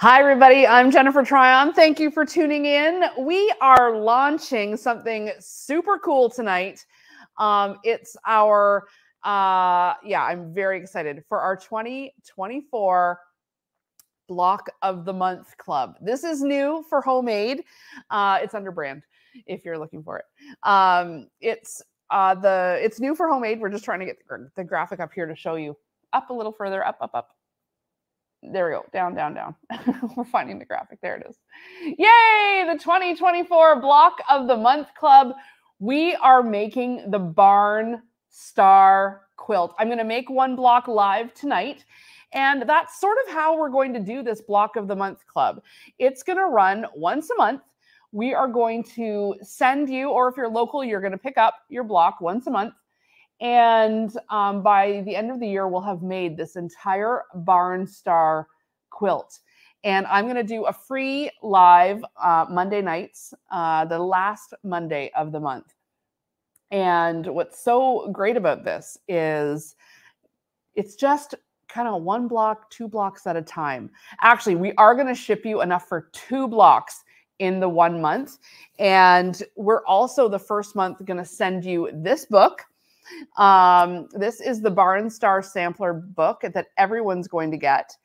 Hi, everybody. I'm Jennifer Tryon. Thank you for tuning in. We are launching something super cool tonight. It's our, I'm very excited for our 2024 Block of the Month Club. This is new for Homemade. It's under brand if you're looking for it. It's new for Homemade. We're just trying to get the graphic up here to show you. Up a little further, up. There we go. Down. We're finding the graphic. There it is. Yay! The 2024 Block of the Month Club. We are making the Barn Star Quilt. I'm going to make one block live tonight. And that's sort of how we're going to do this Block of the Month Club. It's going to run once a month. We are going to send you, or if you're local, you're going to pick up your block once a month. And by the end of the year, we'll have made this entire Barn Star quilt. And I'm going to do a free live Monday nights, the last Monday of the month. And what's so great about this is it's just kind of one block, 2 blocks at a time. Actually, we are going to ship you enough for 2 blocks in the 1 month. And we're also the first month going to send you this book. This is the Barn Star Sampler book that everyone's going to get.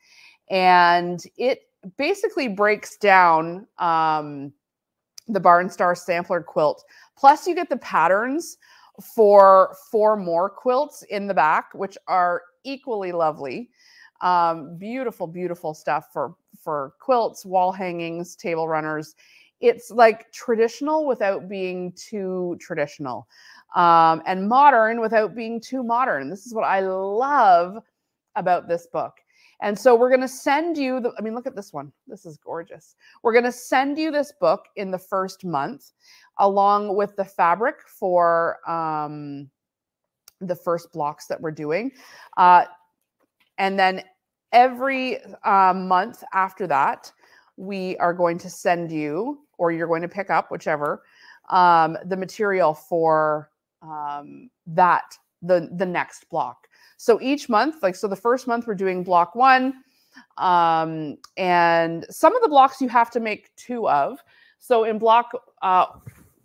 And it basically breaks down the Barn Star Sampler quilt. Plus you get the patterns for 4 more quilts in the back, which are equally lovely. Beautiful, beautiful stuff for quilts, wall hangings, table runners. It's like traditional without being too traditional. And modern without being too modern. This is what I love about this book. And so we're going to send you look at this one. This is gorgeous. We're going to send you this book in the first month, along with the fabric for the first blocks that we're doing. And then every month after that, we are going to send you, or you're going to pick up, whichever, the material for the next block. So each month, so the first month we're doing block 1, and some of the blocks you have to make 2 of. So in block,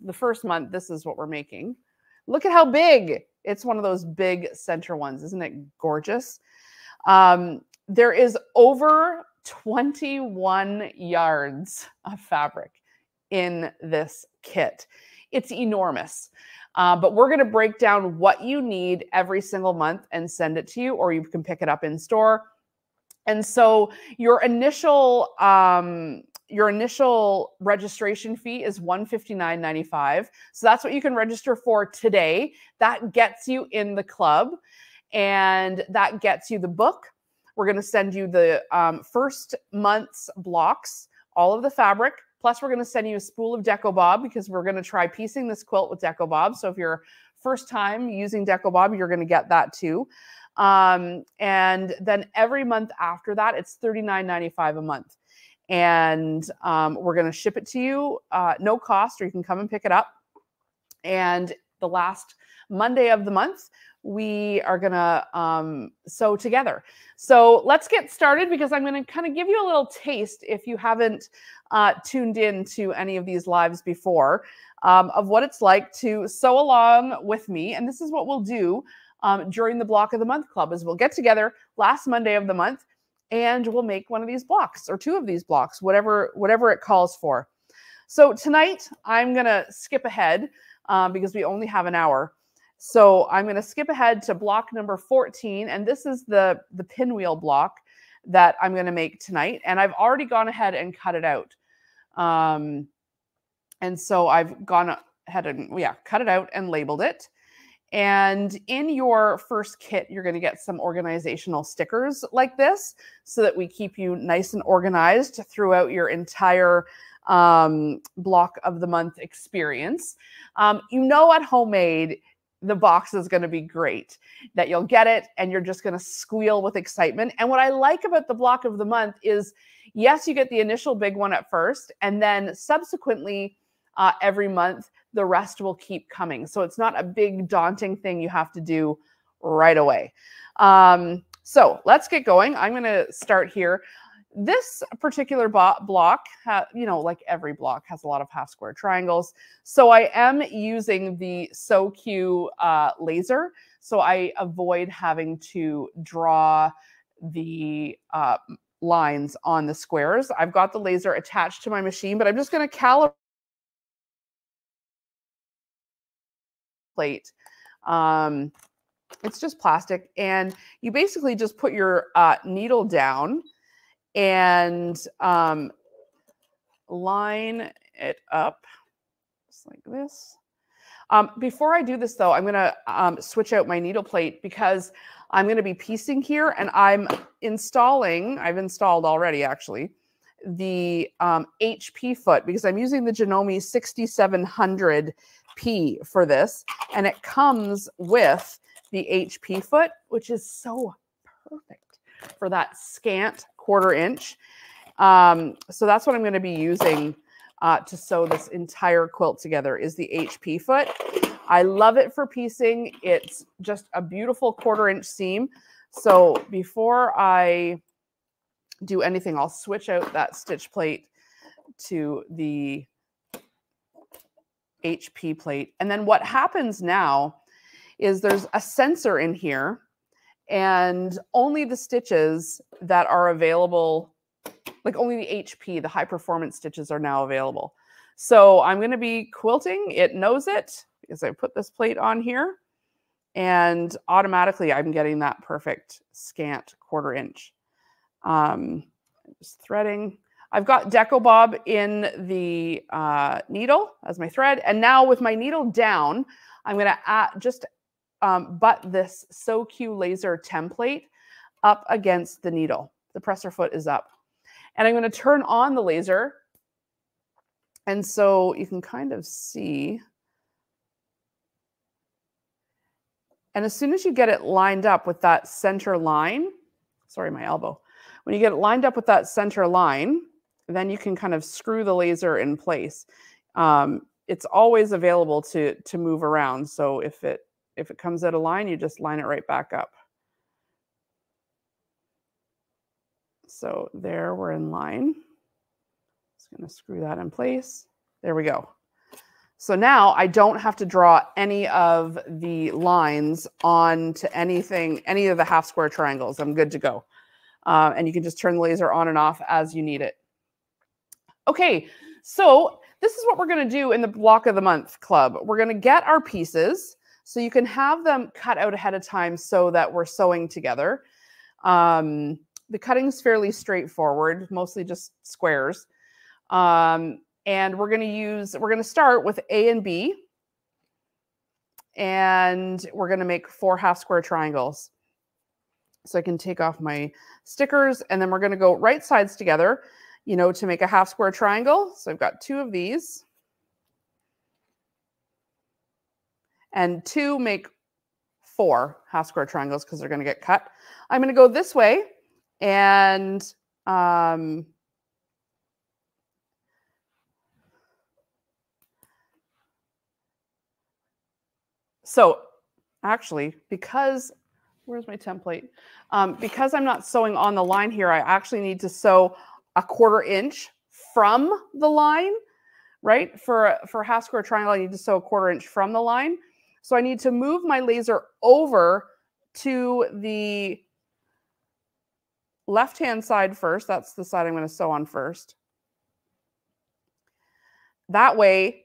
the first month, this is what we're making. Look at how big. It's one of those big center ones. Isn't it gorgeous? There is over 21 yards of fabric in this kit. It's enormous. But we're going to break down what you need every single month and send it to you, or you can pick it up in store. And so your initial registration fee is $159.95. So that's what you can register for today. That gets you in the club, and that gets you the book. We're going to send you the first month's blocks, all of the fabric. Plus, we're going to send you a spool of Deco Bob, because we're going to try piecing this quilt with Deco Bob. So if you're first time using Deco Bob, you're going to get that too. And then every month after that, it's $39.95 a month. And we're going to ship it to you, no cost, or you can come and pick it up. And the last Monday of the month, we are going to sew together. So let's get started, because I'm going to kind of give you a little taste, if you haven't tuned in to any of these lives before, of what it's like to sew along with me. And this is what we'll do during the Block of the Month Club, is we'll get together last Monday of the month, and we'll make one of these blocks, or 2 of these blocks, whatever it calls for. So tonight I'm going to skip ahead because we only have an hour. So I'm going to skip ahead to block number 14, and this is the pinwheel block that I'm going to make tonight. And I've already gone ahead and cut it out. And so I've gone ahead and cut it out and labeled it. And in your first kit, you're going to get some organizational stickers like this, so that we keep you nice and organized throughout your entire Block of the Month experience. At Homemade, the box is going to be great, that you'll get it and you're just going to squeal with excitement. And what I like about the Block of the Month is, yes, you get the initial big one at first, and then subsequently every month, the rest will keep coming. So it's not a big daunting thing you have to do right away. So let's get going. I'm going to start here. This particular block, you know, like every block has a lot of half square triangles. So I am using the SoQ laser. So I avoid having to draw the lines on the squares. I've got the laser attached to my machine, but I'm just going to calibrate. It's just plastic, and you basically just put your needle down and line it up just like this. Before I do this, though, I'm going to switch out my needle plate because I'm going to be piecing here, and I've installed already, actually, the HP foot because I'm using the Janome 6700P for this, and it comes with the HP foot, which is so perfect for that scant 1/4 inch. So that's what I'm going to be using to sew this entire quilt together is the HP foot. I love it for piecing. It's just a beautiful 1/4 inch seam. So before I do anything, I'll switch out that stitch plate to the HP plate. And then what happens now is there's a sensor in here, and only the stitches that are available, like only the HP, the high performance stitches are now available. So I'm going to be quilting. It knows it because I put this plate on here, and automatically I'm getting that perfect scant 1/4 inch. Just threading. I've got Deco Bob in the needle as my thread. And now with my needle down, I'm going to just butt this SoQ laser template up against the needle. The presser foot is up. And I'm going to turn on the laser. And so you can kind of see. And as soon as you get it lined up with that center line, sorry, my elbow. When you get it lined up with that center line, then you can kind of screw the laser in place. It's always available to move around. So if it comes out of line, you just line it right back up. So there, we're in line. Just going to screw that in place. There we go. So now I don't have to draw any of the lines onto anything, any of the half square triangles. I'm good to go. And you can just turn the laser on and off as you need it. Okay, so this is what we're going to do in the Block of the Month Club. We're going to get our pieces so you can have them cut out ahead of time so that we're sewing together. The cutting is fairly straightforward, mostly just squares. And we're going to start with A and B. And we're going to make 4 half square triangles. So I can take off my stickers, and then we're going to go right sides together, you know, to make a half square triangle. So I've got 2 of these. And 2 make 4 half square triangles because they're going to get cut. I'm going to go this way, and so actually, because where's my template? Because I'm not sewing on the line here, I actually need to sew a 1/4 inch from the line, right? For a half square triangle, I need to sew a 1/4 inch from the line. So I need to move my laser over to the left-hand side first. That's the side I'm going to sew on first. That way,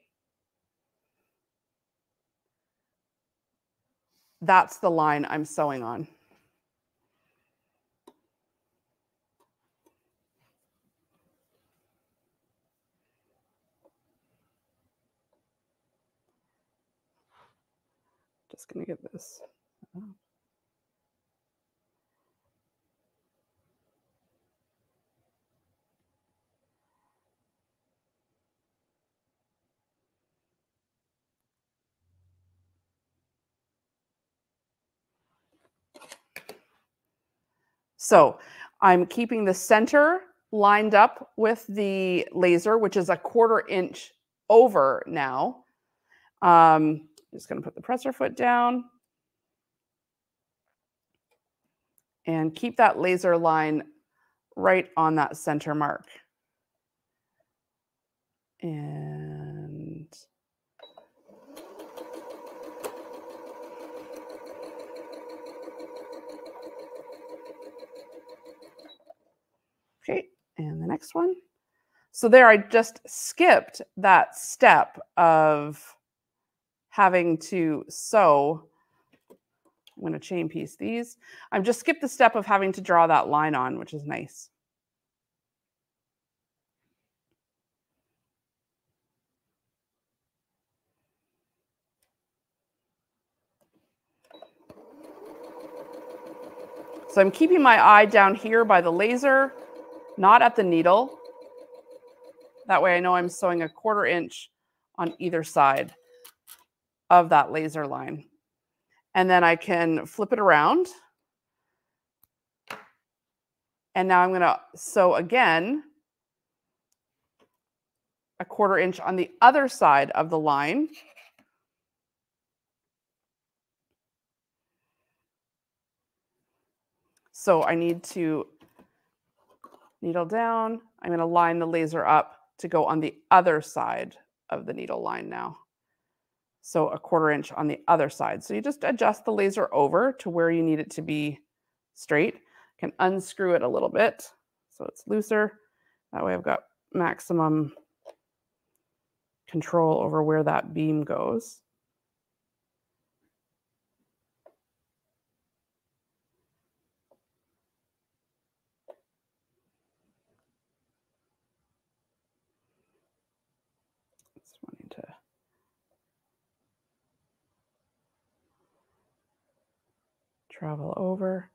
that's the line I'm sewing on. Just going to get this. So I'm keeping the center lined up with the laser, which is a 1/4 inch over now. Just going to put the presser foot down and keep that laser line right on that center mark. And okay, and the next one. So there I just skipped that step of having to sew. I'm going to chain piece these. I've just skipped the step of having to draw that line on, which is nice. So I'm keeping my eye down here by the laser, not at the needle. That way I know I'm sewing 1/4 inch on either side of that laser line. And then I can flip it around. And now I'm going to sew again 1/4 inch on the other side of the line. So I need to needle down. I'm going to line the laser up to go on the other side of the needle line now. So 1/4 inch on the other side. So you just adjust the laser over to where you need it to be straight. You can unscrew it a little bit so it's looser. That way I've got maximum control over where that beam goes. Just wanting to travel over.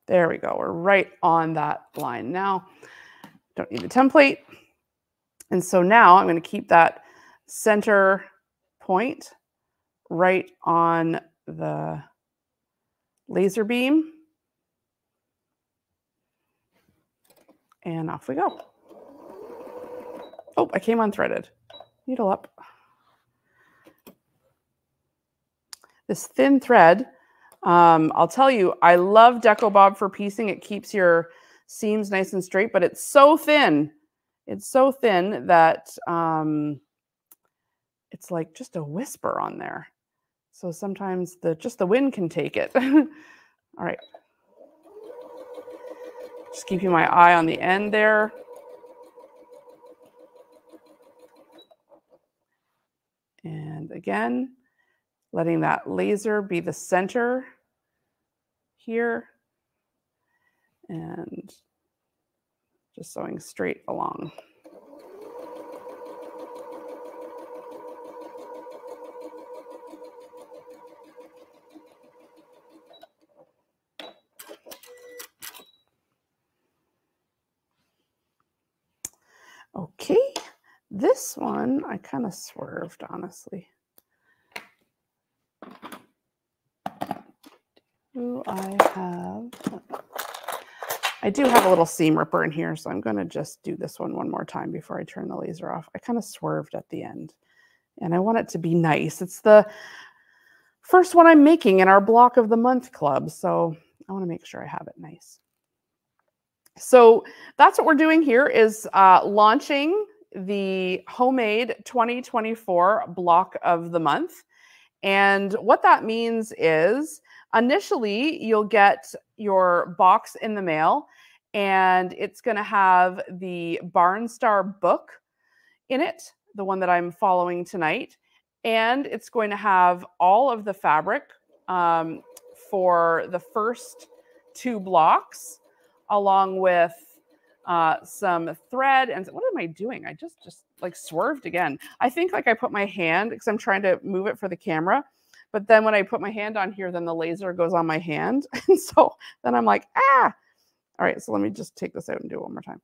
There we go. We're right on that line now. Don't need the template. And so now I'm going to keep that center point right on the laser beam. And off we go. Oh, I came unthreaded. Needle up. This thin thread, I'll tell you, I love Deco Bob for piecing. It keeps your seams nice and straight, but it's so thin. It's so thin that it's like just a whisper on there. So sometimes just the wind can take it. All right. Just keeping my eye on the end there. And again, letting that laser be the center here. And just sewing straight along. Okay, this one I kind of swerved, honestly. I do have a little seam ripper in here, so I'm going to just do this one more time before I turn the laser off. I kind of swerved at the end, and I want it to be nice. It's the first one I'm making in our block of the month club, so I want to make sure I have it nice. So that's what we're doing here is launching the homemade 2024 block of the month. And what that means is initially you'll get your box in the mail and it's going to have the Barn Star book in it, the one that I'm following tonight. And it's going to have all of the fabric for the first 2 blocks, along with some thread. And what am I doing? I just like swerved again. I think like I put my hand, because I'm trying to move it for the camera. But then when I put my hand on here, then the laser goes on my hand. And so then I'm like, ah. All right, so let me just take this out and do it one more time.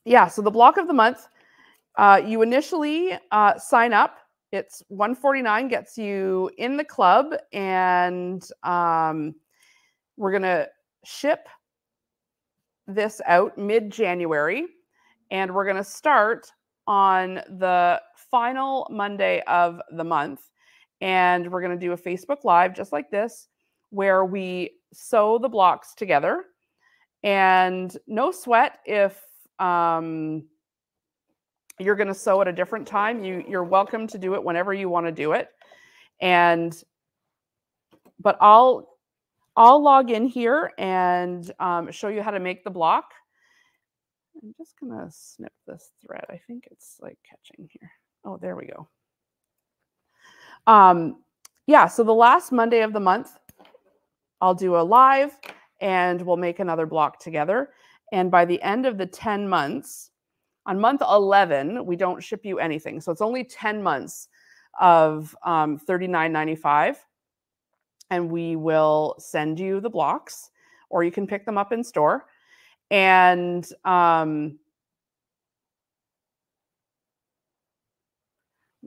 Yeah, so the block of the month, you initially sign up. It's $149, gets you in the club, and we're going to ship this out mid-January, and we're going to start on the final Monday of the month. and we're going to do a Facebook Live just like this, where we sew the blocks together. And no sweat if you're going to sew at a different time. You're welcome to do it whenever you want to do it. But I'll log in here and show you how to make the block. I'm just going to snip this thread. I think it's like catching here. Oh, there we go. Yeah, so the last Monday of the month, I'll do a live and we'll make another block together. And by the end of the 10 months, on month 11, we don't ship you anything. So it's only 10 months of $39.95. And we will send you the blocks, or you can pick them up in store. And let me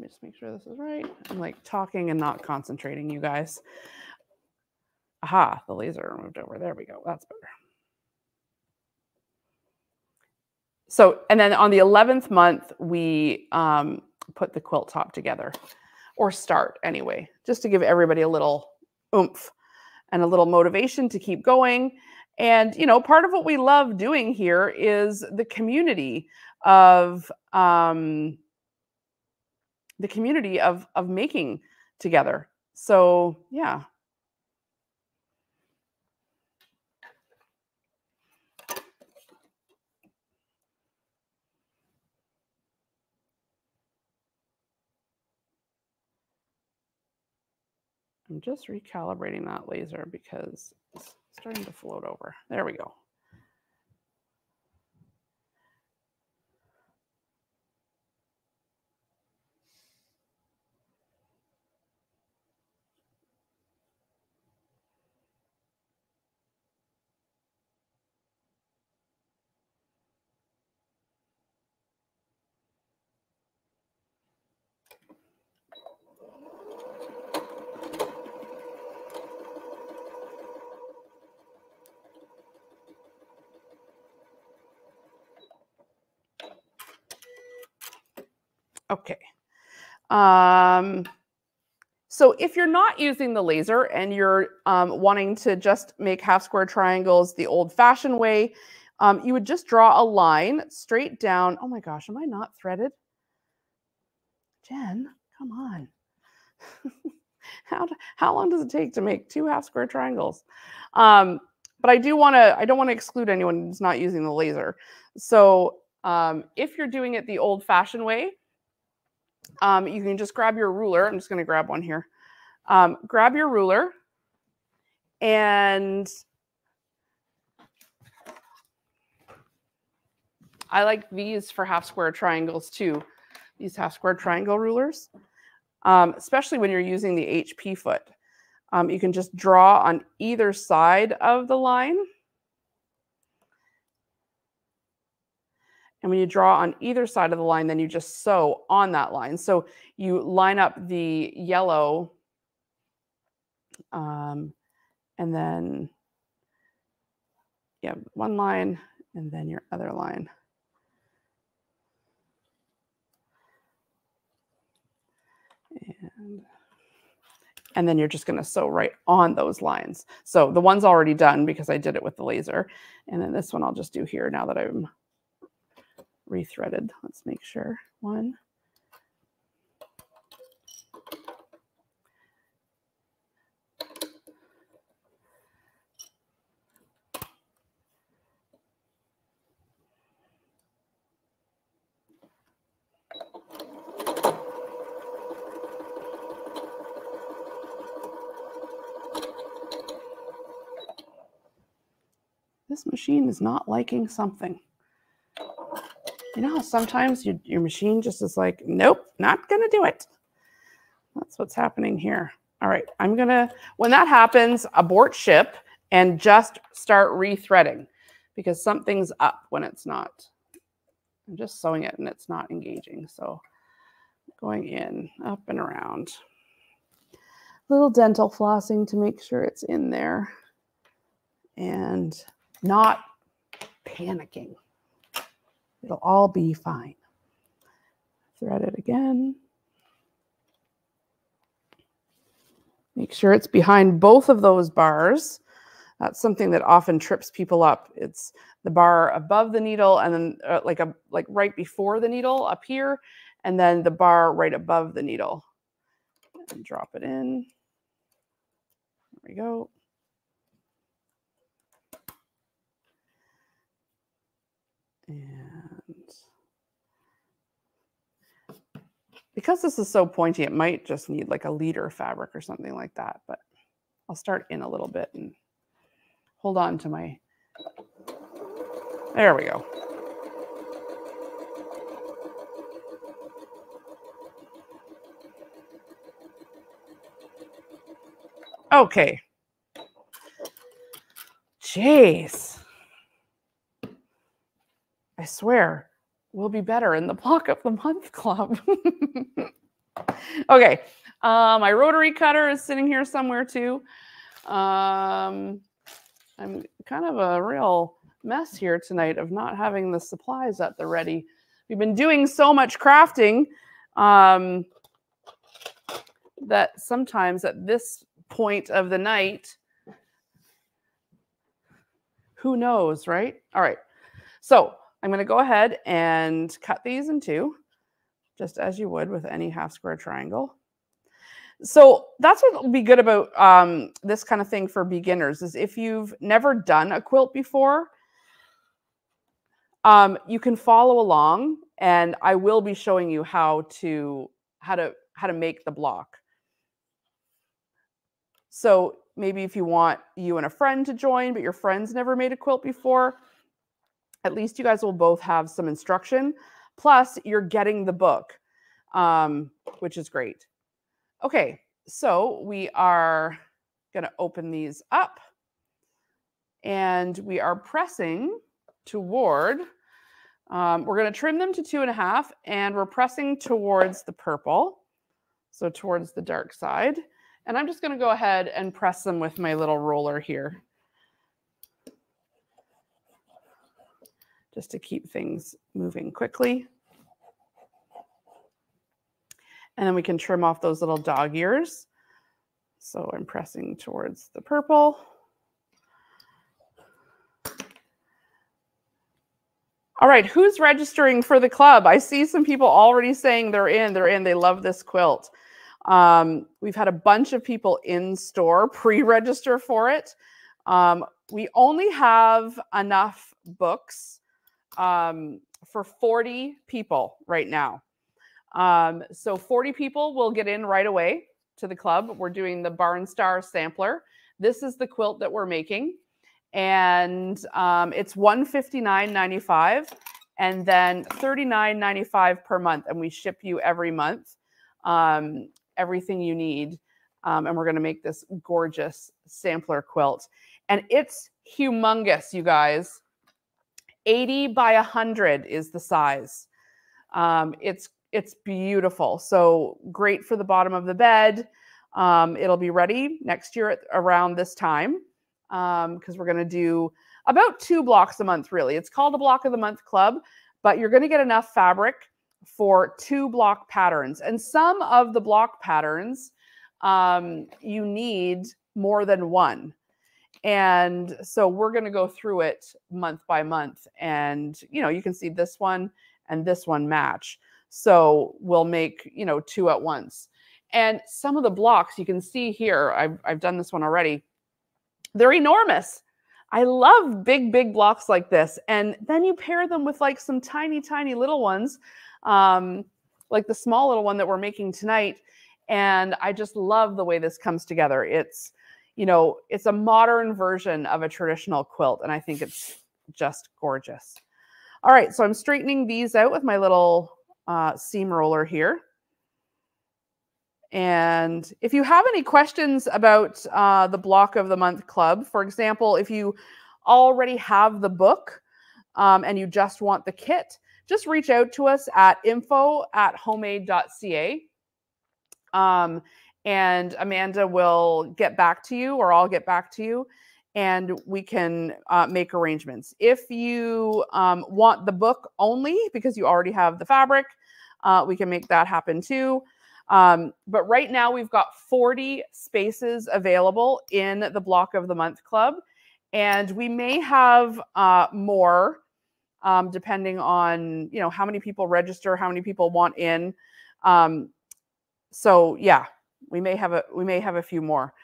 just make sure this is right. I'm like talking and not concentrating, you guys. Aha, the laser moved over. There we go. That's better. So, and then on the 11th month, we put the quilt top together, or start anyway, just to give everybody a little oomph and a little motivation to keep going. And, you know, part of what we love doing here is the community of making together. So, yeah. I'm just recalibrating that laser because it's starting to float over. There we go. Okay. So if you're not using the laser and you're wanting to just make half square triangles the old-fashioned way, you would just draw a line straight down. Oh my gosh, am I not threaded? Jen, come on. How long does it take to make 2 half square triangles? But I don't want to exclude anyone who's not using the laser. So if you're doing it the old-fashioned way, you can just grab your ruler. I'm just going to grab one here. Grab your ruler, and I like these for half square triangles too, these half square triangle rulers, especially when you're using the HP foot. You can just draw on either side of the line. And when you draw on either side of the line, then you just sew on that line. So you line up the yellow, and then you have one line and then your other line. And then you're just going to sew right on those lines. So the one's already done because I did it with the laser. And then this one I'll just do here now that I'm rethreaded. Let's make sure. One. This machine is not liking something. You know how sometimes your machine just is like, nope, not going to do it. That's what's happening here. All right, I'm going to, when that happens, abort ship and just start rethreading because something's up when it's not. I'm just sewing it and it's not engaging. So going in, up and around. Little dental flossing to make sure it's in there and not panicking. It'll all be fine. Thread it again. Make sure it's behind both of those bars. That's something that often trips people up. It's the bar above the needle and then like right before the needle up here, and then the bar right above the needle. And drop it in. There we go. And because this is so pointy, it might just need like a liter fabric or something like that, but I'll start in a little bit and hold on to my, there we go. Okay. Jeez. I swear, we'll be better in the Block of the Month Club. Okay. My rotary cutter is sitting here somewhere too. I'm kind of a real mess here tonight of not having the supplies at the ready. We've been doing so much crafting that sometimes at this point of the night, who knows, right? All right. So I'm going to go ahead and cut these in two, just as you would with any half square triangle. So that's what will be good about this kind of thing for beginners is if you've never done a quilt before, you can follow along, and I will be showing you how to make the block. So maybe if you want you and a friend to join, but your friend's never made a quilt before, at least you guys will both have some instruction. Plus, you're getting the book, which is great. Okay, so we are going to open these up. And we are pressing toward, we're going to trim them to 2.5, and we're pressing towards the purple, so towards the dark side. And I'm just going to go ahead and press them with my little roller here, just to keep things moving quickly. And then we can trim off those little dog ears. So I'm pressing towards the purple. All right, who's registering for the club? I see some people already saying they're in. They love this quilt. We've had a bunch of people in store pre-register for it. We only have enough books for 40 people right now. So 40 people will get in right away to the club. We're doing the Barn Star sampler. This is the quilt that we're making. And it's $159.95 and then $39.95 per month. And we ship you every month everything you need. And we're going to make this gorgeous sampler quilt. And it's humongous, you guys. 80 by 100 is the size. It's beautiful. So great for the bottom of the bed. It'll be ready next year around this time. Because we're going to do about 2 blocks a month, really. It's called a Block of the Month Club, but you're going to get enough fabric for 2 block patterns. And some of the block patterns, you need more than one. And so we're going to go through it month by month. And, you know, you can see this one and this one match. So we'll make, 2 at once. And some of the blocks you can see here, I've done this one already. They're enormous. I love big, big blocks like this. And then you pair them with like some tiny, tiny little ones, like the small little one that we're making tonight. And I just love the way this comes together. It's, it's a modern version of a traditional quilt. And I think it's just gorgeous. All right, so I'm straightening these out with my little seam roller here. And if you have any questions about the Block of the Month Club, for example, if you already have the book and you just want the kit, just reach out to us at info@homemade.ca. And Amanda will get back to you, or I'll get back to you, and we can make arrangements. If you want the book only because you already have the fabric, we can make that happen too. But right now we've got 40 spaces available in the Block of the Month Club. And we may have more depending on, you know, how many people register, how many people want in. So yeah, we may have a few more.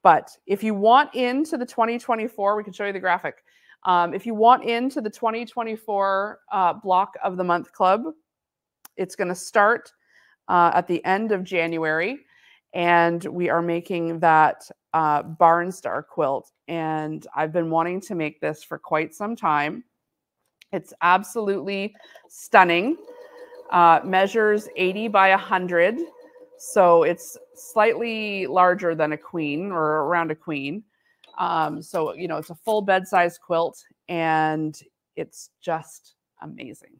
But if you want into the 2024, we can show you the graphic. If you want into the 2024 Block of the Month Club, it's going to start at the end of January, and we are making that Barn Star Quilt. And I've been wanting to make this for quite some time. It's absolutely stunning. Measures 80 by 100. So it's slightly larger than a queen, or around a queen. So, you know, it's a full bed-size quilt, and it's just amazing.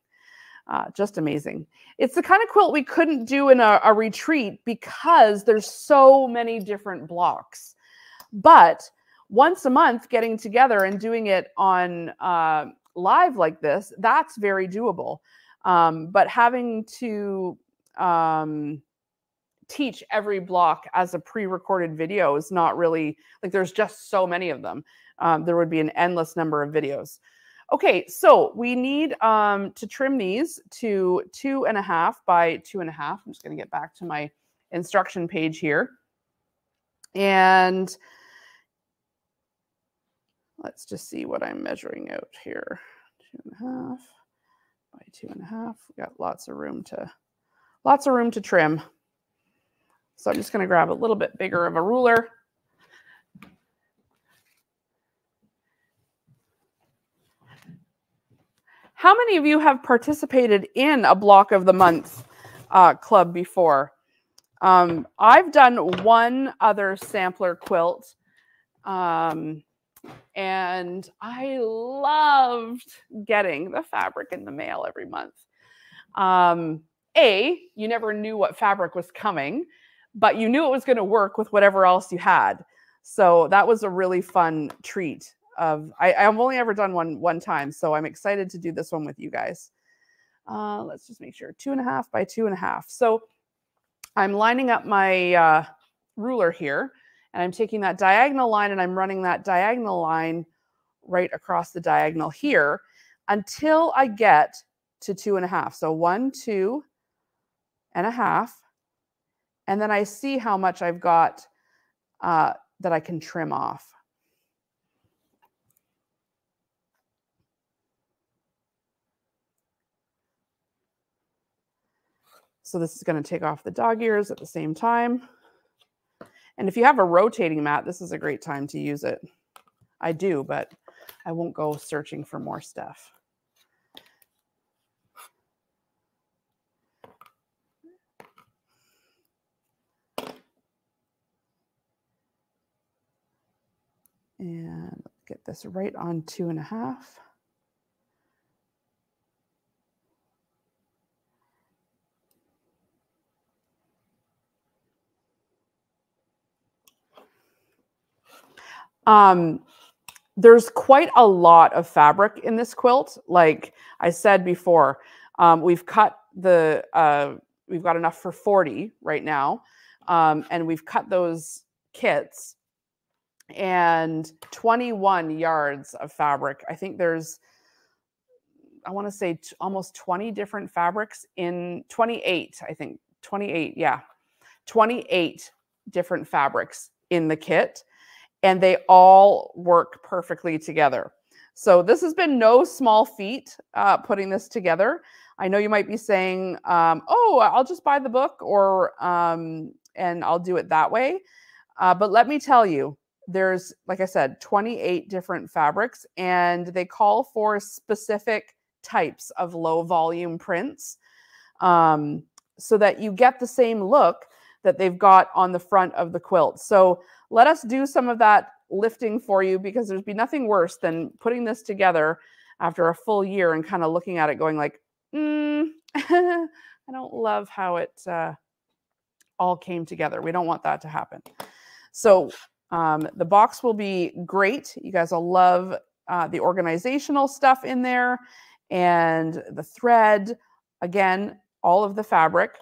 Just amazing. It's the kind of quilt we couldn't do in a retreat because there's so many different blocks. But once a month, getting together and doing it on live like this, that's very doable. But having to teach every block as a pre-recorded video is not really, like, there's just so many of them. There would be an endless number of videos. Okay, so we need to trim these to 2.5 by 2.5. I'm just going to get back to my instruction page here. And let's just see what I'm measuring out here. 2.5 by 2.5. We got lots of room to trim. So I'm just going to grab a little bit bigger of a ruler. How many of you have participated in a Block of the Month club before? I've done one other sampler quilt, and I loved getting the fabric in the mail every month. You never knew what fabric was coming, but you knew it was going to work with whatever else you had. So that was a really fun treat. I've only ever done one time, so I'm excited to do this one with you guys. Let's just make sure, 2.5 by 2.5. So I'm lining up my ruler here, and I'm taking that diagonal line and I'm running that diagonal line right across the diagonal here until I get to 2.5. So 1, 2.5, and then I see how much I've got that I can trim off. So this is going to take off the dog ears at the same time. And if you have a rotating mat, this is a great time to use it. I do, but I won't go searching for more stuff. And get this right on 2.5. There's quite a lot of fabric in this quilt. Like I said before, we've got enough for 40 right now. And we've cut those kits, and 21 yards of fabric. I think there's, I want to say almost 20 different fabrics in 28, I think 28. Yeah. 28 different fabrics in the kit. And they all work perfectly together. So this has been no small feat putting this together. I know you might be saying, oh, I'll just buy the book, or and I'll do it that way. But let me tell you, there's, like I said, 28 different fabrics, and they call for specific types of low volume prints so that you get the same look that they've got on the front of the quilt. So let us do some of that lifting for you, because there's be nothing worse than putting this together after a full year and kind of looking at it going like, I don't love how it all came together. We don't want that to happen. So the box will be great. You guys will love the organizational stuff in there, and the thread, again, all of the fabric.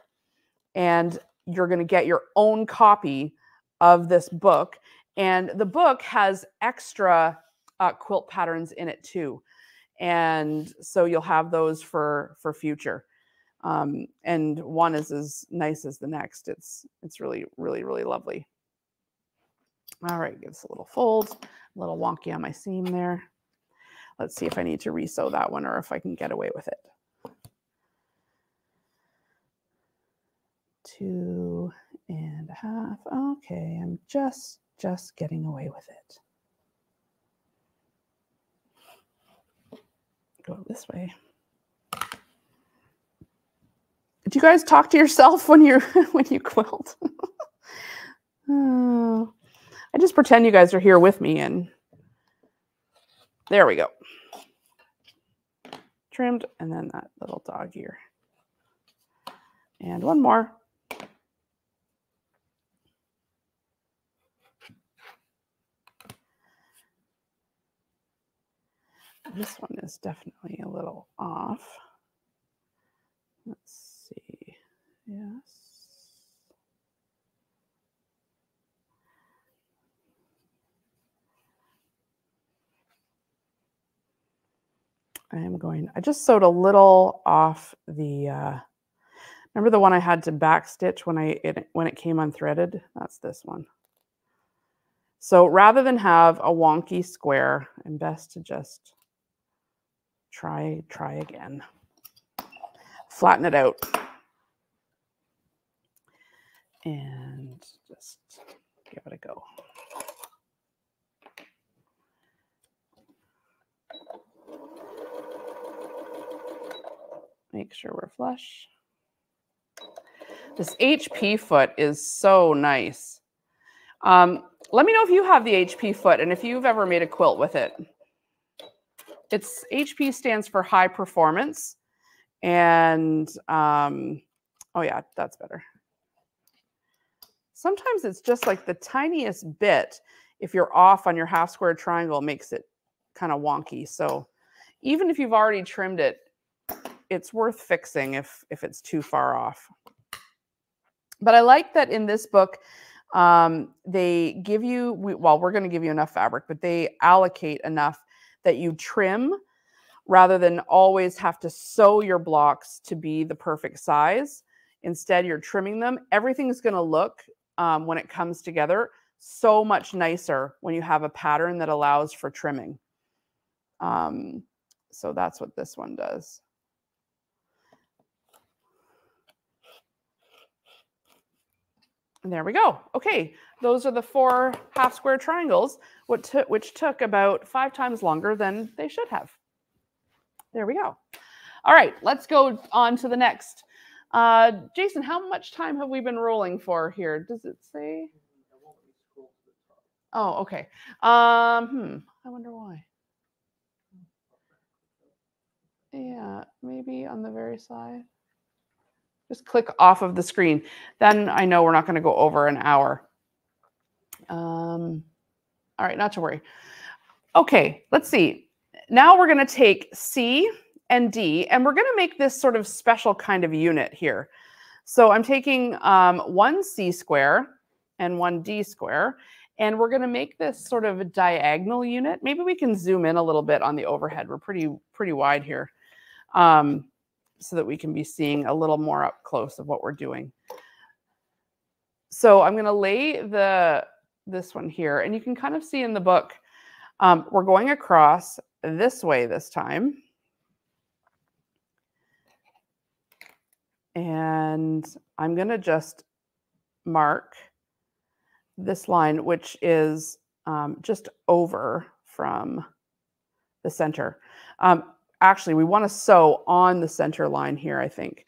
And you're going to get your own copy of this book. And the book has extra quilt patterns in it too. And so you'll have those for future. And one is as nice as the next. It's really, really, really lovely. All right, give us a little fold, a little wonky on my seam there. Let's see if I need to resew that one or if I can get away with it. 2.5. Okay, I'm just getting away with it. Go this way. Do you guys talk to yourself when you quilt? Oh, I just pretend you guys are here with me, and there we go. Trimmed, and then that little dog ear. And one more. This one is definitely a little off. Let's see. Yes. I just sewed a little off the, remember the one I had to back stitch when it came unthreaded? That's this one. So rather than have a wonky square, I'm best to just try again. Flatten it out. And just give it a go. Make sure we're flush. This HP foot is so nice. Let me know if you have the HP foot and if you've ever made a quilt with it. It's HP stands for high performance. And, oh yeah, that's better. Sometimes it's just like the tiniest bit, if you're off on your half square triangle, makes it kind of wonky. So even if you've already trimmed it, it's worth fixing if it's too far off. But I like that in this book, they give you, well, we're going to give you enough fabric, but they allocate enough that you trim rather than always have to sew your blocks to be the perfect size. Instead, you're trimming them. Everything's going to look, when it comes together, so much nicer when you have a pattern that allows for trimming. So that's what this one does. And there we go. Okay, those are the 4 half square triangles, which took about 5 times longer than they should have. There we go. All right, let's go on to the next. Jason, how much time have we been rolling for here? Does it say? Oh, okay. I wonder why. Yeah, maybe on the very side. Just click off of the screen. Then I know we're not going to go over an hour. All right, not to worry. Okay, let's see. Now we're going to take C and D, and we're going to make this sort of special kind of unit here. So I'm taking 1 C square and 1 D square, and we're going to make this sort of a diagonal unit. Maybe we can zoom in a little bit on the overhead. We're pretty wide here. So that we can be seeing a little more up close of what we're doing. So I'm going to lay this one here, and you can kind of see in the book, we're going across this way this time. And I'm going to just mark this line, which is just over from the center. Actually, we want to sew on the center line here, I think.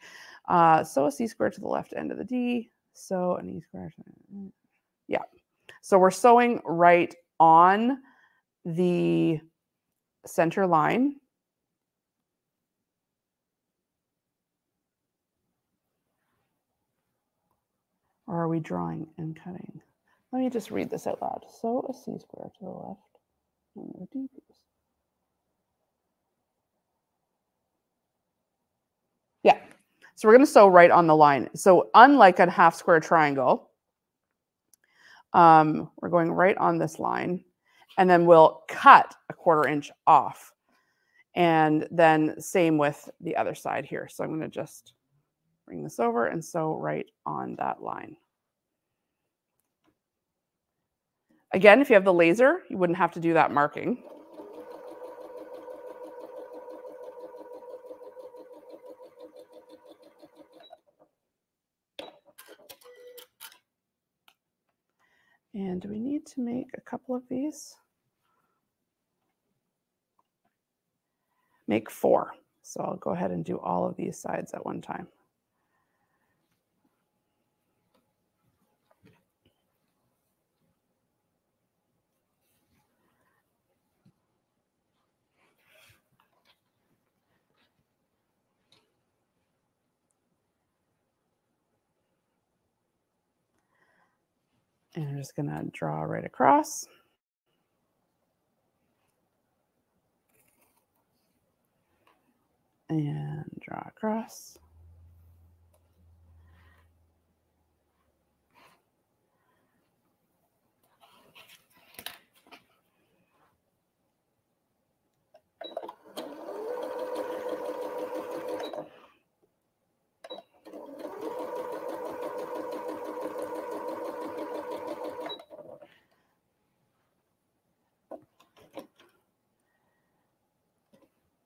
Sew a C square to the left end of the D. Sew an E square. Yeah. So we're sewing right on the center line. Or are we drawing and cutting? Let me just read this out loud. Sew a C square to the left and the D piece. Yeah. So we're going to sew right on the line. So unlike a half square triangle, we're going right on this line, and then we'll cut a 1/4 inch off. And then same with the other side here. So I'm going to just bring this over and sew right on that line. Again, if you have the laser, you wouldn't have to do that marking. And do we need to make a couple of these? Make 4. So I'll go ahead and do all of these sides at one time. And I'm just going to draw right across. And draw across.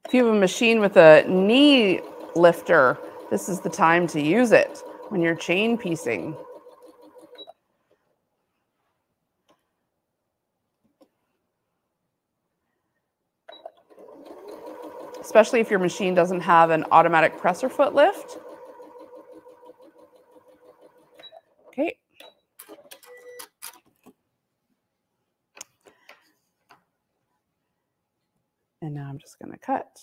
If you have a machine with a knee lifter, this is the time to use it when you're chain piecing. Especially if your machine doesn't have an automatic presser foot lift. Okay. And now I'm just going to cut.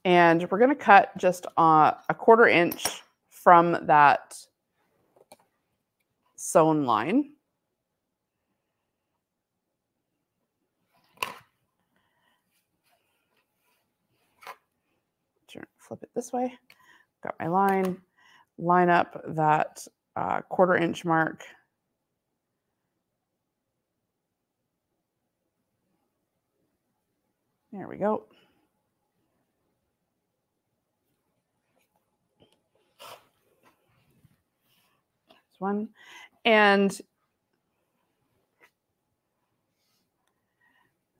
And we're going to cut just a 1/4 inch from that sewn line. Flip it this way. Got my line. Line up that 1/4 inch mark. There we go. There's one. And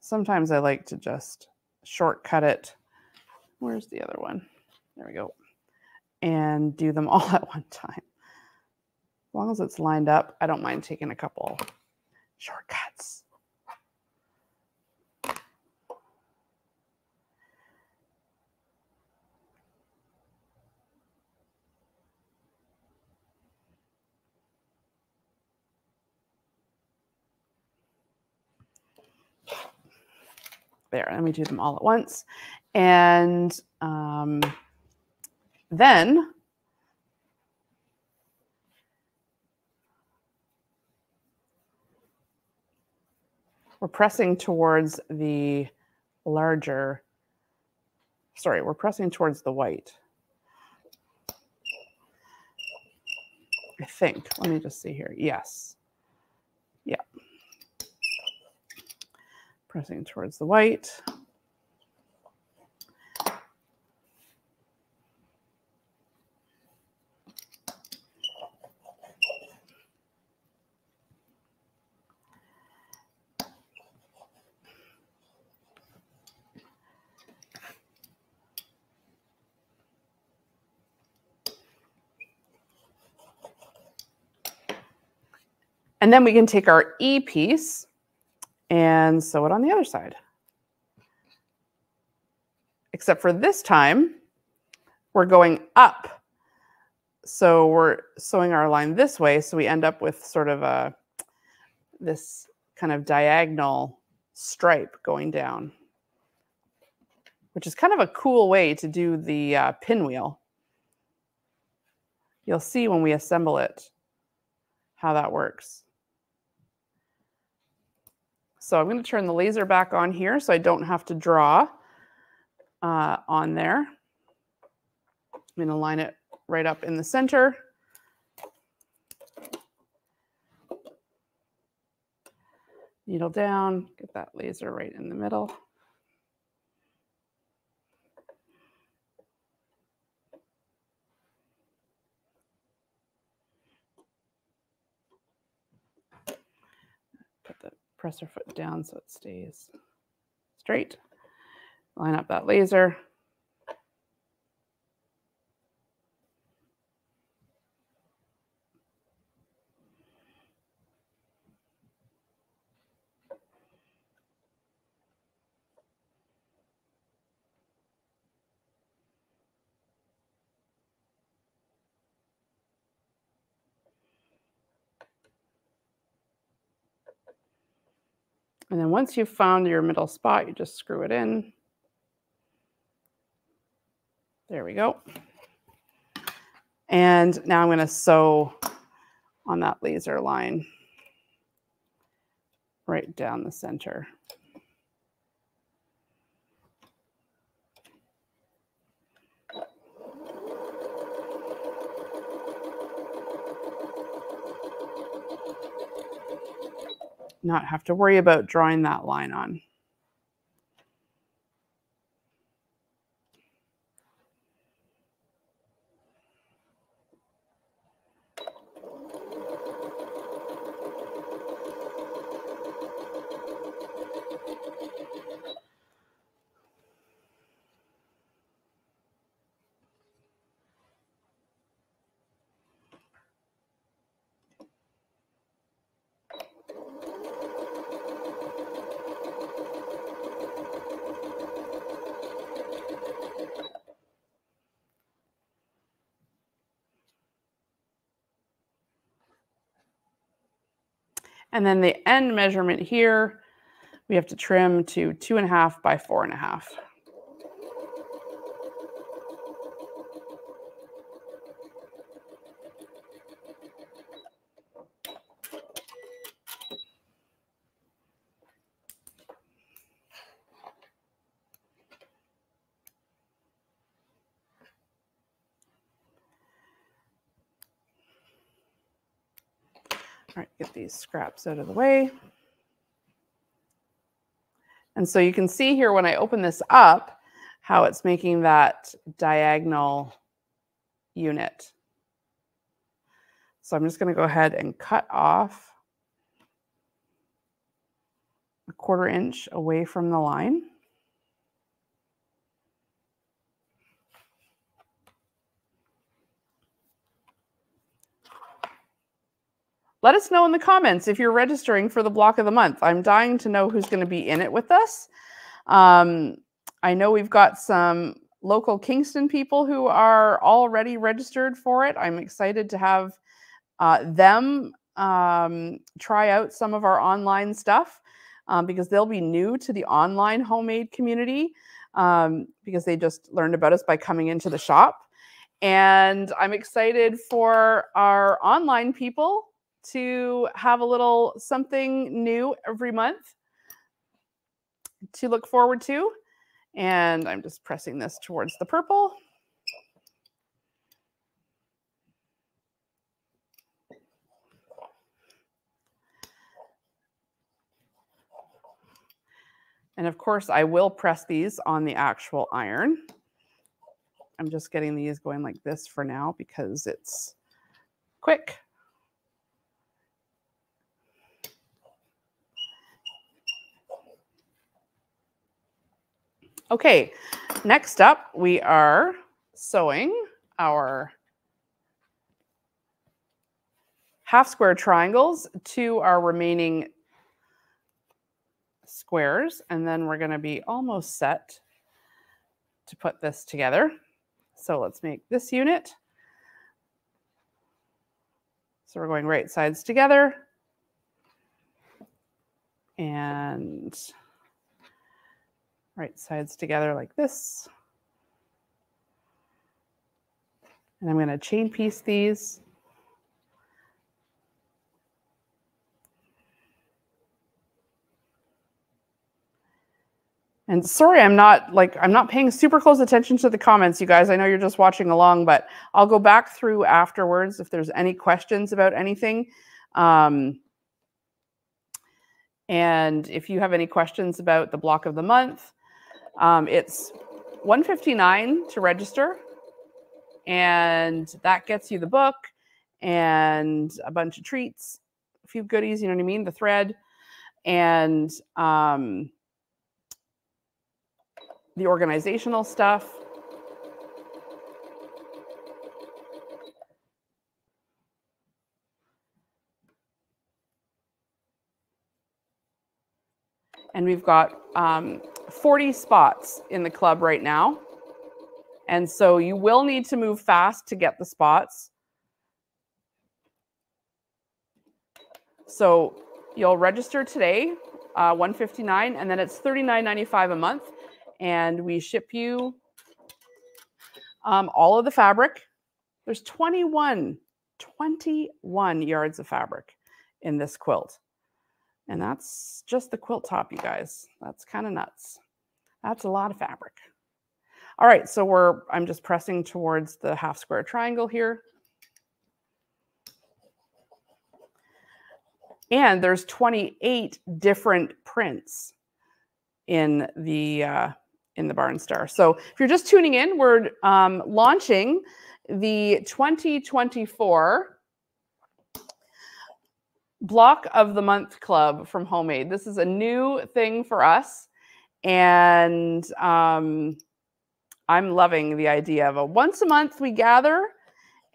sometimes I like to just shortcut it. Where's the other one? There we go. And do them all at one time. As long as it's lined up, I don't mind taking a couple shortcuts. There, let me do them all at once. And then we're pressing towards the larger, sorry, we're pressing towards the white. I think, let me just see here. Yes. Yeah. Pressing towards the white. And then we can take our E piece and sew it on the other side. Except for this time, we're going up. So we're sewing our line this way, so we end up with sort of this kind of diagonal stripe going down, which is kind of a cool way to do the pinwheel. You'll see when we assemble it how that works. So I'm going to turn the laser back on here so I don't have to draw on there. I'm going to line it right up in the center. Needle down, get that laser right in the middle. Put the presser foot down so it stays straight. Line up that laser. And then once you've found your middle spot, you just screw it in. There we go. And now I'm going to sew on that laser line right down the center. Not have to worry about drawing that line on. And then the end measurement here, we have to trim to 2.5 by 4.5. All right, get these scraps out of the way. And so you can see here when I open this up, how it's making that diagonal unit. So I'm just going to go ahead and cut off 1/4 inch away from the line. Let us know in the comments if you're registering for the block of the month. I'm dying to know who's going to be in it with us. I know we've got some local Kingston people who are already registered for it. I'm excited to have them try out some of our online stuff because they'll be new to the online homemade community because they just learned about us by coming into the shop. And I'm excited for our online people to have a little something new every month to look forward to. And I'm just pressing this towards the purple. And of course, I will press these on the actual iron. I'm just getting these going like this for now because it's quick. Okay, next up, we are sewing our half square triangles to our remaining squares, and then we're going to be almost set to put this together. So let's make this unit. So we're going right sides together and right sides together like this. And I'm going to chain piece these. And sorry, I'm not paying super close attention to the comments, you guys. I know you're just watching along, but I'll go back through afterwards if there's any questions about anything. And if you have any questions about the block of the month, it's $159 to register, and that gets you the book and a bunch of treats, a few goodies, you know what I mean, the thread, and the organizational stuff. And we've got 40 spots in the club right now. And so you will need to move fast to get the spots. So you'll register today, $159, and then it's $39.95 a month. And we ship you all of the fabric. There's 21 yards of fabric in this quilt. And that's just the quilt top, you guys. That's kind of nuts. That's a lot of fabric. All right, so I'm just pressing towards the half square triangle here. And there's 28 different prints in the Barn Star. So if you're just tuning in, we're launching the 2024 Block of the Month Club from Homemade. This is a new thing for us, and I'm loving the idea of a once a month we gather,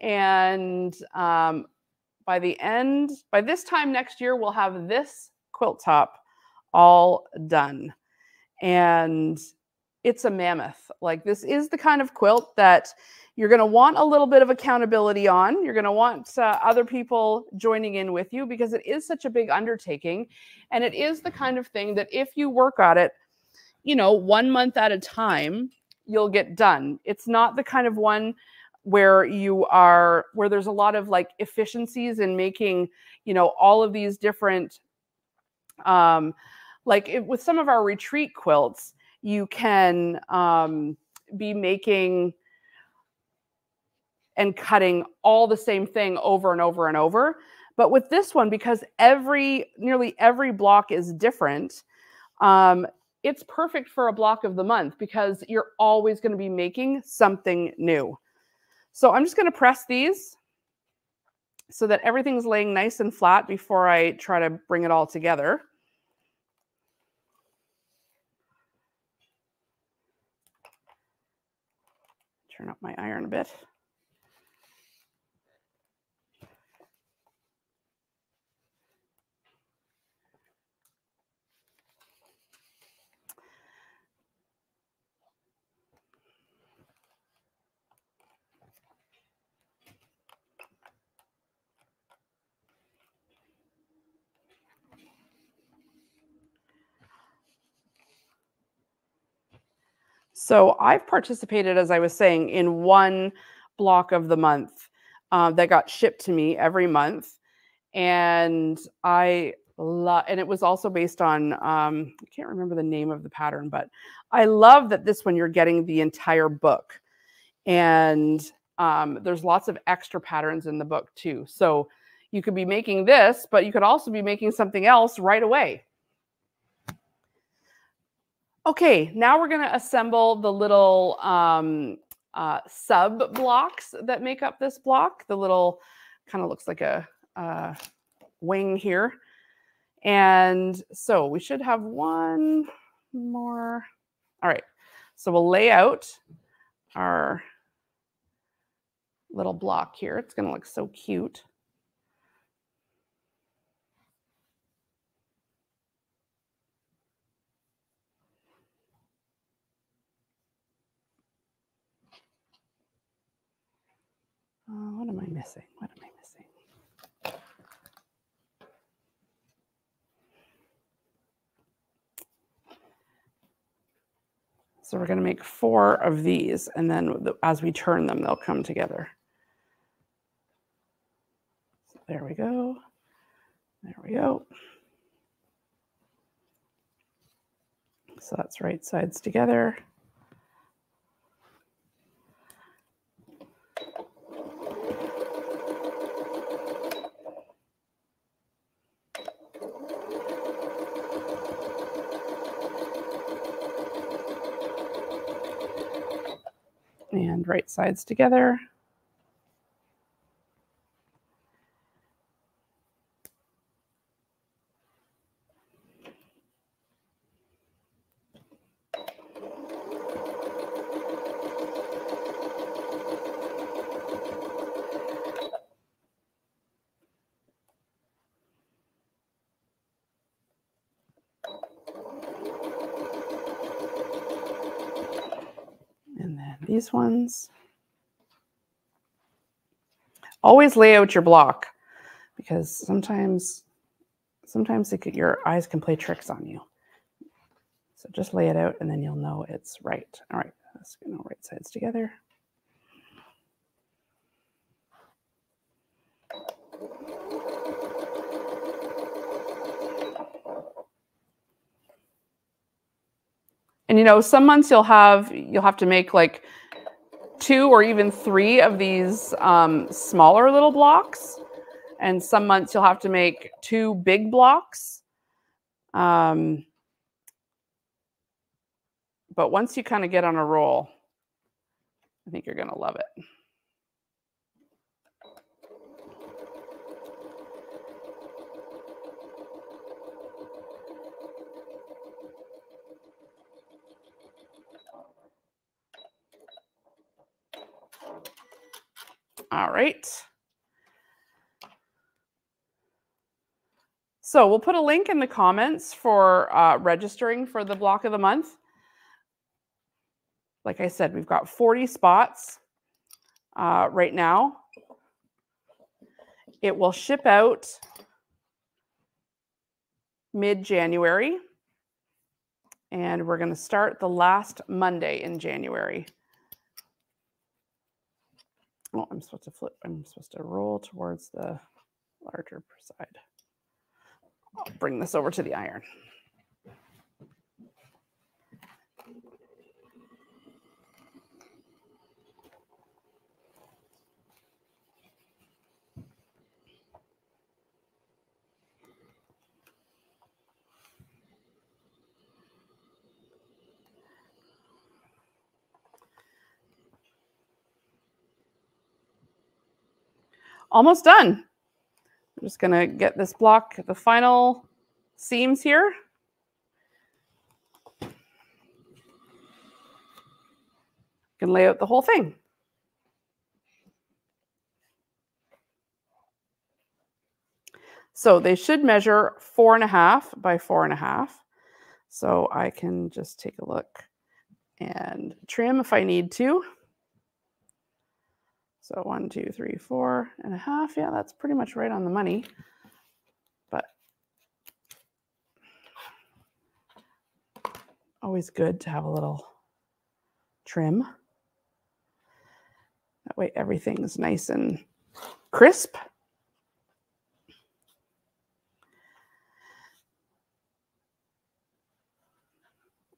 and by this time next year, we'll have this quilt top all done. And it's a mammoth. Like, this is the kind of quilt that you're going to want a little bit of accountability on. You're going to want other people joining in with you, because it is such a big undertaking. And it is the kind of thing that if you work at it, 1 month at a time, you'll get done. It's not the kind of one where there's a lot of like efficiencies in making, all of these different, with some of our retreat quilts, you can be making and cutting all the same thing over and over and over. But with this one, because nearly every block is different, it's perfect for a block of the month, because you're always going to be making something new. So I'm just going to press these so that everything's laying nice and flat before I try to bring it all together. Turn up my iron a bit. So I've participated, as I was saying, in one block of the month that got shipped to me every month. And and it was also based on, I can't remember the name of the pattern, but I love that this one, you're getting the entire book. And there's lots of extra patterns in the book too. So you could be making this, but you could also be making something else right away. Okay, now we're going to assemble the little sub blocks that make up this block. The little kind of looks like a wing here. And so we should have one more. All right, so we'll lay out our little block here. It's going to look so cute. What am I missing? What am I missing? So we're going to make 4 of these, and then as we turn them, they'll come together. So there we go. There we go. So that's right sides together. And right sides together. And then these ones. Always lay out your block, because sometimes your eyes can play tricks on you. So just lay it out and then you'll know it's right. All right, let's get our right sides together. And you know, some months you'll have to make like 2 or even 3 of these smaller little blocks. And some months you'll have to make 2 big blocks. But once you kind of get on a roll, I think you're going to love it. All right. So we'll put a link in the comments for registering for the block of the month. Like I said, we've got 40 spots right now. It will ship out mid-January, and we're going to start the last Monday in January. Oh, I'm supposed to flip. I'm supposed to roll towards the larger side. I'll bring this over to the iron. Almost done. I'm just going to get this block, the final seams here. You can lay out the whole thing. So they should measure 4.5 by 4.5. So I can just take a look and trim if I need to. So 1, 2, 3, 4.5. Yeah, that's pretty much right on the money. But always good to have a little trim. That way everything's nice and crisp.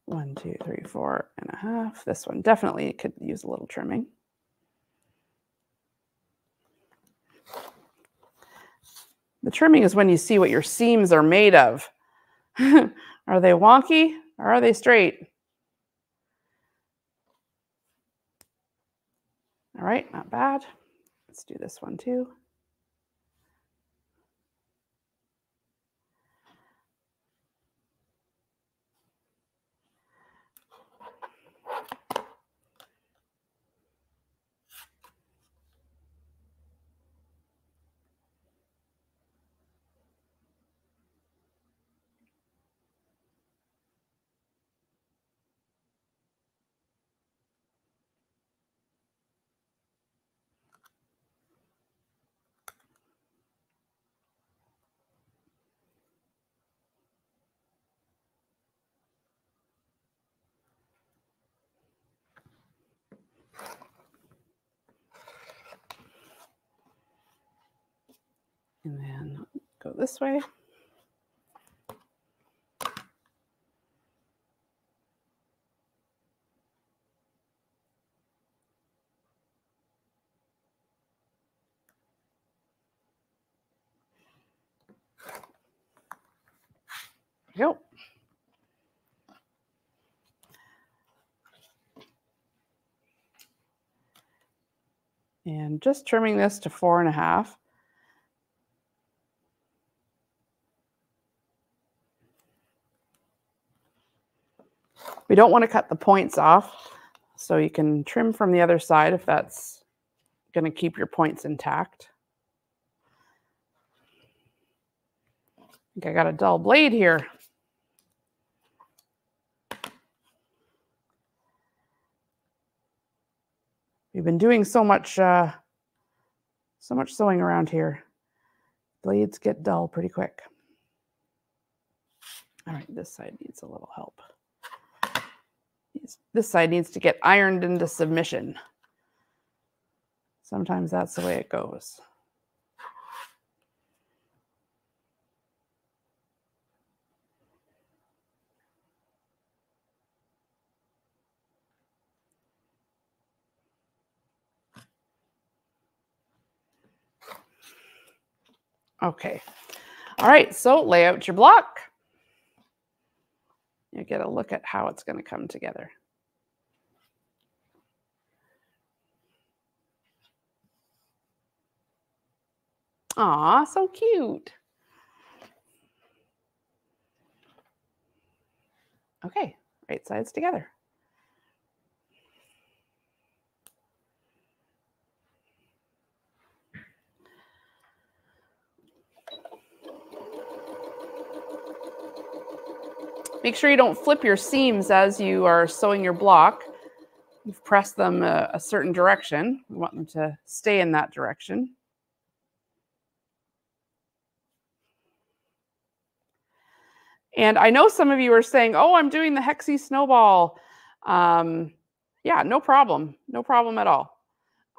One, 2, 3, 4.5. This one definitely could use a little trimming. The trimming is when you see what your seams are made of. Are they wonky or are they straight? All right, not bad. Let's do this one too. And then go this way. we go. And just trimming this to 4.5. We don't want to cut the points off, so you can trim from the other side if that's going to keep your points intact. I think I got a dull blade here. We've been doing so much sewing around here. Blades get dull pretty quick. All right, this side needs a little help. This side needs to get ironed into submission. Sometimes that's the way it goes. Okay. All right, so lay out your block. You get a look at how it's going to come together. Aw, so cute. Okay, right sides together. Make sure you don't flip your seams as you are sewing your block. You've pressed them a certain direction. We want them to stay in that direction. And I know some of you are saying, oh, I'm doing the Hexie Snowball. Yeah, no problem. No problem at all.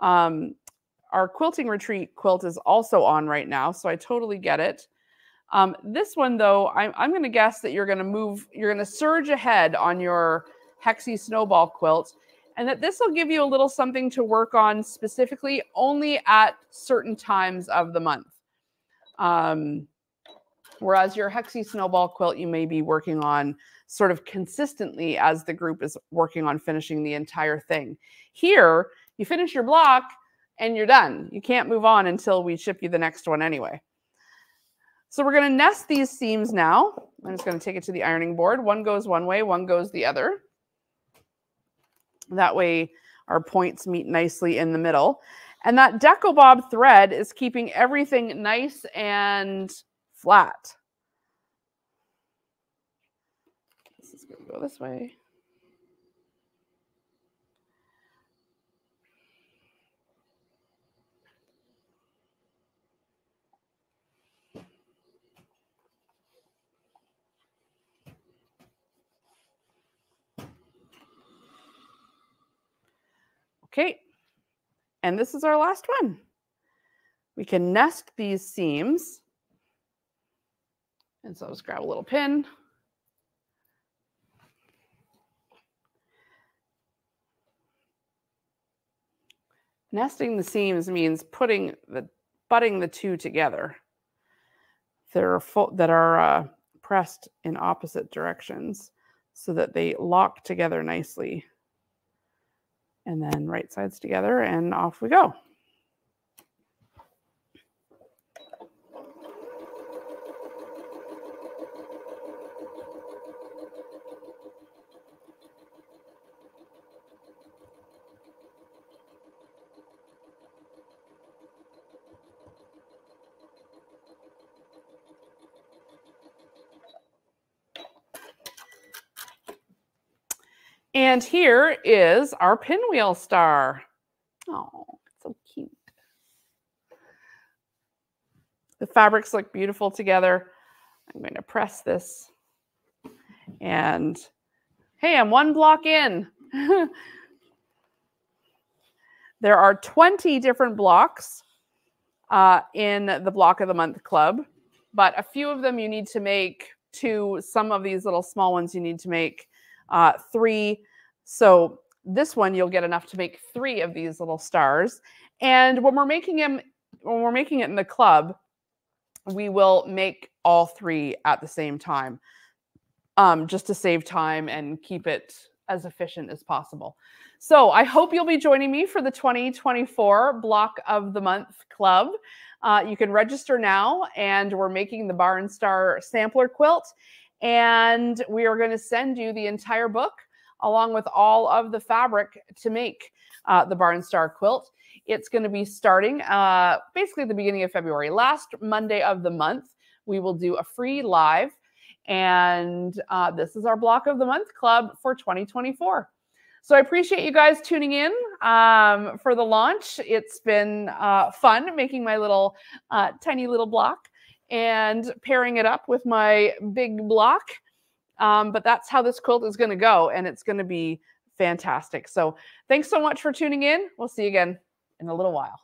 Our quilting retreat quilt is also on right now, so I totally get it. This one, though, I'm going to guess that you're going to surge ahead on your Hexie Snowball quilt, and that this will give you a little something to work on specifically only at certain times of the month. Whereas your Hexie Snowball quilt, you may be working on sort of consistently as the group is working on finishing the entire thing. Here, you finish your block and you're done. You can't move on until we ship you the next one anyway. So we're going to nest these seams now. I'm just going to take it to the ironing board. One goes one way, one goes the other. That way our points meet nicely in the middle. And that Deco Bob thread is keeping everything nice and flat. This is going to go this way. Okay, and this is our last one. We can nest these seams. And so I'll just grab a little pin. Nesting the seams means butting the two together that are pressed in opposite directions so that they lock together nicely. And then right sides together and off we go. And here is our pinwheel star. Oh, so cute. The fabrics look beautiful together. I'm going to press this. And hey, I'm one block in. There are 20 different blocks in the Block of the Month Club, but a few of them you need to make 2. Some of these little small ones you need to make 3. So this one you'll get enough to make 3 of these little stars. And when we're making it in the club, we will make all 3 at the same time. just to save time and keep it as efficient as possible. So I hope you'll be joining me for the 2024 Block of the Month Club. You can register now, and we're making the Barn Star sampler quilt, and we are going to send you the entire book along with all of the fabric to make the Barn Star quilt. It's going to be starting basically at the beginning of February. Last Monday of the month, we will do a free live, and this is our Block of the Month Club for 2024. So I appreciate you guys tuning in for the launch. It's been fun making my little tiny little block and pairing it up with my big block. But that's how this quilt is going to go, and it's going to be fantastic. So thanks so much for tuning in. We'll see you again in a little while.